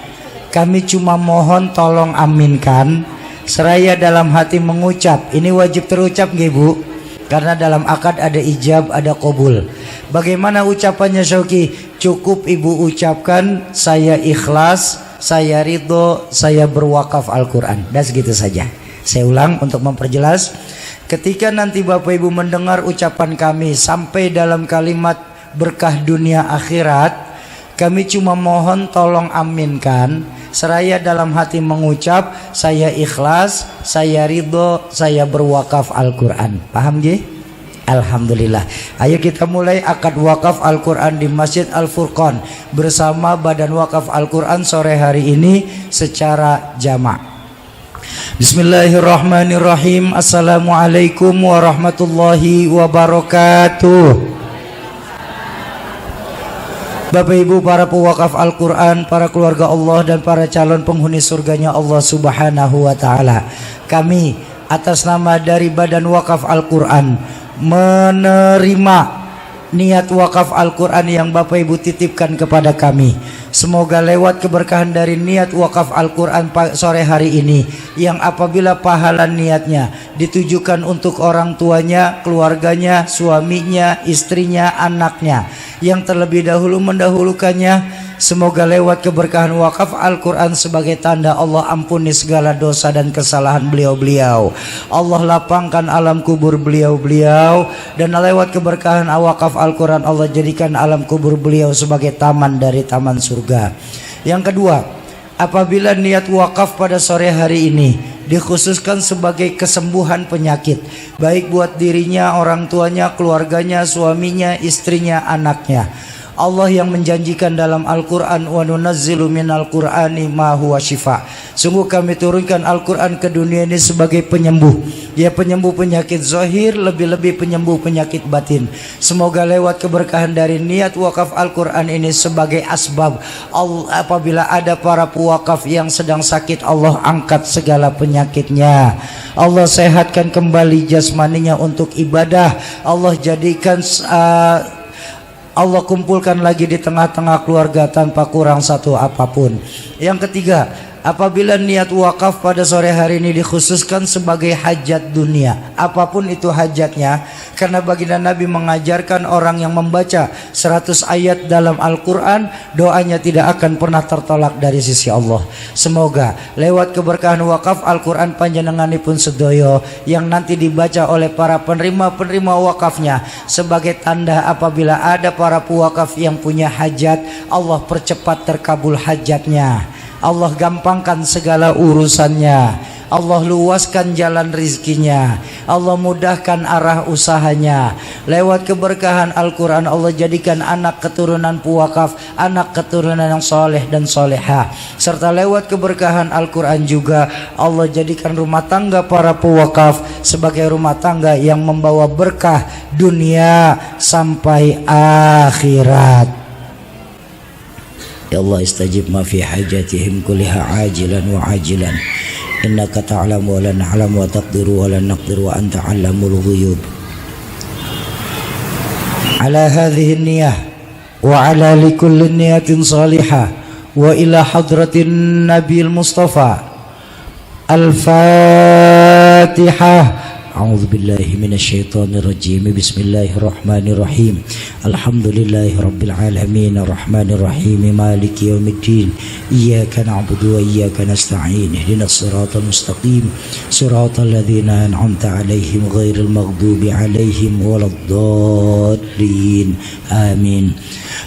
kami cuma mohon tolong aminkan seraya dalam hati mengucap. Ini wajib terucap nggih Bu, karena dalam akad ada ijab, ada qabul. Bagaimana ucapannya, Syauki? Cukup Ibu ucapkan saya ikhlas, saya ridho, saya berwakaf Al-Quran, dan segitu saja. Saya ulang untuk memperjelas. Ketika nanti Bapak Ibu mendengar ucapan kami sampai dalam kalimat berkah dunia akhirat, kami cuma mohon tolong aminkan seraya dalam hati mengucap saya ikhlas, saya ridho, saya berwakaf Al-Quran. Paham nggih? Alhamdulillah. Ayo kita mulai akad wakaf Al-Quran di Masjid Al-Furqon bersama Badan Wakaf Al-Quran sore hari ini secara jamak. Bismillahirrahmanirrahim. Assalamualaikum warahmatullahi wabarakatuh. Bapak Ibu para pewakaf Al-Quran, para keluarga Allah dan para calon penghuni surganya Allah Subhanahu wa ta'ala, kami atas nama dari Badan Wakaf Al-Quran menerima niat wakaf Al-Quran yang Bapak Ibu titipkan kepada kami. Semoga lewat keberkahan dari niat wakaf Al-Quran sore hari ini, yang apabila pahala niatnya ditujukan untuk orang tuanya, keluarganya, suaminya, istrinya, anaknya, yang terlebih dahulu mendahulukannya, semoga lewat keberkahan wakaf Al-Quran sebagai tanda Allah ampuni segala dosa dan kesalahan beliau-beliau, Allah lapangkan alam kubur beliau-beliau, dan lewat keberkahan wakaf Al-Quran Allah jadikan alam kubur beliau sebagai taman dari taman surga. Yang kedua, apabila niat wakaf pada sore hari ini dikhususkan sebagai kesembuhan penyakit, baik buat dirinya, orang tuanya, keluarganya, suaminya, istrinya, anaknya, Allah yang menjanjikan dalam Al-Quran, wa nunazzilu minal Qur'ani ma huwa syifa. Sungguh kami turunkan Al-Quran ke dunia ini sebagai penyembuh. Dia penyembuh penyakit zahir, lebih-lebih penyembuh penyakit batin. Semoga lewat keberkahan dari niat wakaf Al-Quran ini sebagai asbab, apabila ada para pewakaf yang sedang sakit, Allah angkat segala penyakitnya. Allah sehatkan kembali jasmaninya untuk ibadah. Allah jadikan Allah kumpulkan lagi di tengah-tengah keluarga tanpa kurang satu apapun. Yang ketiga, apabila niat wakaf pada sore hari ini dikhususkan sebagai hajat dunia, apapun itu hajatnya, karena baginda Nabi mengajarkan orang yang membaca 100 ayat dalam Al-Quran, doanya tidak akan pernah tertolak dari sisi Allah. Semoga lewat keberkahan wakaf Al-Quran panjenenganipun sedoyo yang nanti dibaca oleh para penerima-penerima wakafnya sebagai tanda apabila ada para pewakaf yang punya hajat, Allah percepat terkabul hajatnya, Allah gampangkan segala urusannya, Allah luaskan jalan rizkinya, Allah mudahkan arah usahanya. Lewat keberkahan Al-Quran, Allah jadikan anak keturunan pewakaf, anak keturunan yang soleh dan soleha. Serta lewat keberkahan Al-Quran juga, Allah jadikan rumah tangga para pewakaf sebagai rumah tangga yang membawa berkah dunia sampai akhirat. Ya Allah, istajib ma fi hajatihim kulliha ajilan wa ajilan. Innaka ta'lamu wa la na'lamu wa taqdiru wa la naqdiru wa anta 'allamul ghuyub. Ala hadhihi niyyah wa ala likulli niyatin salihah wa ila hadratin Nabil Mustafa. Al-Fatihah. A'udzu billahi minasy syaithanir rajim. Bismillahirrahmanirrahim. Alhamdulillahi rabbil alamin arrahmanir rahim maliki yaumiddin. Iyyaka na'budu wa iyyaka nasta'in. Ihdinas siratal mustaqim. Siratal ladzina an'amta 'alaihim ghairil maghdubi 'alaihim waladdallin. Amin.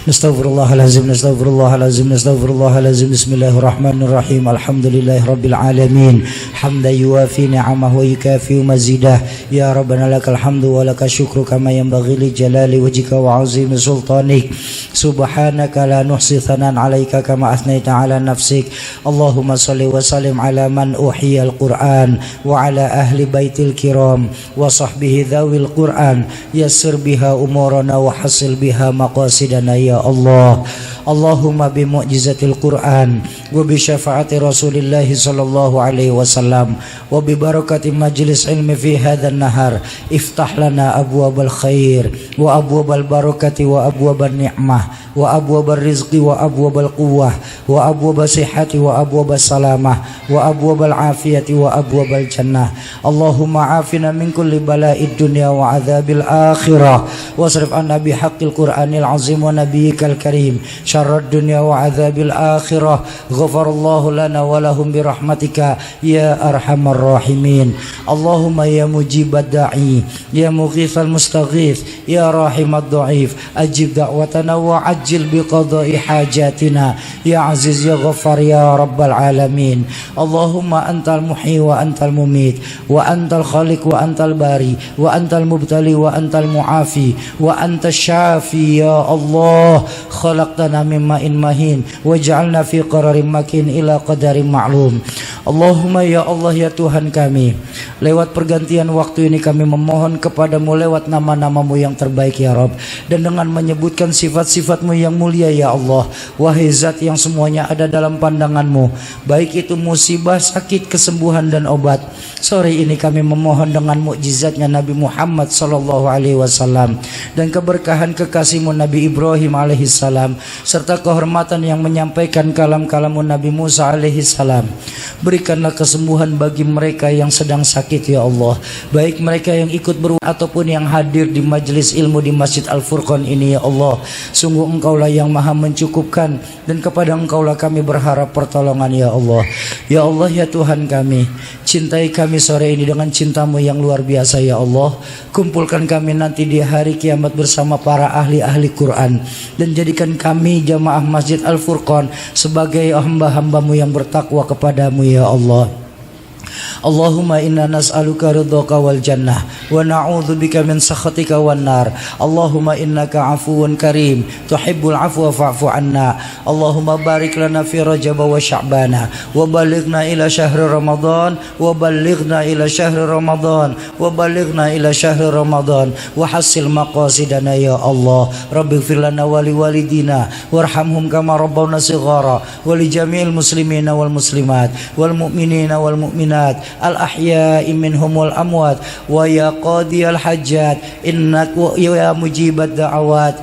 Nastaghfirullahalazim, nastaghfirullahalazim, nastaghfirullahalazim. Bismillahirrahmanirrahim. Alhamdulillahi rabbil alamin. Hamdan yuwafi ni'amahu wa yukafi mazidah. Ya Rabbana lakal hamdu wa lakal syukru kama yanbaghi li jalali wajhika wa 'azimi sultanik. Subhanaka la nuhsi thanan 'alaika kama athnaita 'ala nafsik. Allahumma shalli wa sallim 'ala man uhiya al-Qur'an wa 'ala ahli baitil kiram wa sahbihi dhawil Qur'an. Yassir biha umurana wa hasil biha maqasidana ya Allah. Allahumma bi mu'jizatil Qur'an wa bi syafaati Rasulillah sallallahu alaihi wasallam wa bi barakati majlis ilmi fi hadzal nahar iftah lana abwabal khair wa abwabal barakati wa abwabal ni'mah wa abwabal rizqi wa abwabal quwwah wa abwabal sihhati wa abwabal salamah wa abwabal afiyati wa abwabal jannah. Allahumma afina min kulli bala'id dunya wa adzabil akhirah wasrif anna bi haqqil Qur'anil azim wa nabiyyikal karim syarrad dunya wa adzabil akhirah. Ghafarallahu lana wa lahum bi rahmatika ya arhamar rahimin. Allahumma ya mujibad da'i ya mughithal mustaghith ya rahimad dhaif ajib da'watana wa ajil bi qada'i hajatina ya aziz ya ghaffar ya rabbal alamin. Allahumma antal muhyi wa antal mumit wa antal khaliq wa antal bari wa antal mubtali wa antal muafi wa antal syafi ya Allah. Khalaqtana min ma'in mahin waj'alna fi qararin makin ila qadarin ma'lum. Allahumma ya Allah ya Tuhan kami, lewat pergantian waktu ini kami memohon kepadamu lewat nama-namamu yang terbaik ya Rabb, dan dengan menyebutkan sifat-sifatmu yang mulia ya Allah. Wahai zat yang semuanya ada dalam pandanganmu, baik itu musibah, sakit, kesembuhan dan obat, sore ini kami memohon dengan mukjizatnya Nabi Muhammad sallallahu alaihi wasallam dan keberkahan kekasihmu Nabi Ibrahim alaihi salam serta kehormatan yang menyampaikan kalam-kalamu Nabi Musa alaihi salam. Berikanlah kesembuhan bagi mereka yang sedang sakit ya Allah, baik mereka yang ikut ataupun yang hadir di majelis ilmu di Masjid Al-Furqan ini ya Allah. Sungguh Engkaulah yang maha mencukupkan dan kepada Engkaulah kami berharap pertolongan ya Allah. Ya Allah ya Tuhan kami, cintai kami sore ini dengan cintamu yang luar biasa ya Allah. Kumpulkan kami nanti di hari kiamat bersama para ahli-ahli Quran dan jadikan kami jamaah Masjid Al-Furqan sebagai hamba-hambamu yang bertakwa kepadamu ya Allah. Allahumma inna nas'aluka ridhaka wal jannah wa na'udzubika min sakhatika wan nar. Allahumma innaka afuwun karim tuhibbul afwa fa'fu anna. Allahumma barik lana fi Rajab wa Sya'bana wa balighna ila syahri Ramadan wa balighna ila syahri Ramadan wa balighna ila syahri Ramadan wa hasil maqasidana ya Allah. Rabbighfir lana wa liwalidina warhamhum kama rabbawna shighara wa li jami'il muslimina wal muslimat wal mu'minina wal mu'minat al-ahya'i minhum wal amwat wa ya qadiyal hajat innak wa ya mujibat da'awat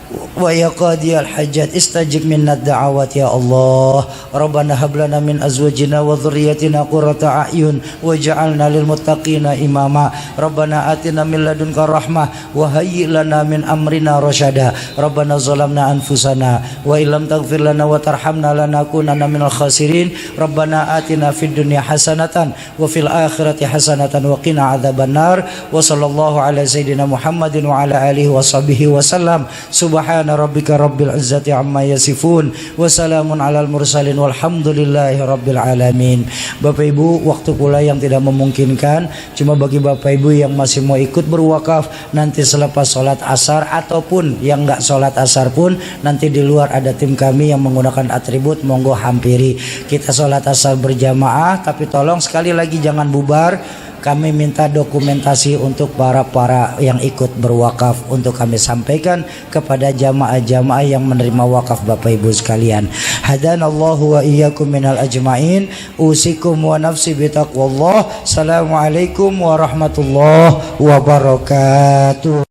wa ya qadiyal hajat istajib minna da'awat ya Allah. Rabbana hab lana min azwajina wa dhurriyyatina qurrata a'yun waj'alna lil muttaqina imama. Rabbana atina min ladunka rahmah wa hayyi lana min amrina rasyada. Rabbana zalamna anfusana wa illam taghfir lana wa tarhamna lanakunanna minal khasirin. Rabbana atina fid dunya hasanatan wa fil akhirati hasanatan wa qina adzabannar. Wa sallallahu ala sayyidina Muhammadin wa ala alihi wa sahbihi wa sallam. Subhana rabbika rabbil izzati amma yasifun wa salamun alal mursalin walhamdulillahi rabbil alamin. Bapak Ibu, waktu pula yang tidak memungkinkan, cuma bagi Bapak Ibu yang masih mau ikut berwakaf nanti selepas sholat asar ataupun yang enggak sholat asar pun nanti di luar ada tim kami yang menggunakan atribut, monggo hampiri. Kita sholat asar berjamaah, tapi tolong sekali lagi jangan bubar. Kami minta dokumentasi untuk para yang ikut berwakaf untuk kami sampaikan kepada jamaah-jamaah yang menerima wakaf Bapak Ibu sekalian. Hadanallahu wa iyyakum minal ajmain. Usikum wa nafsi bitaqwallah. Assalamualaikum warahmatullahi wabarakatuh.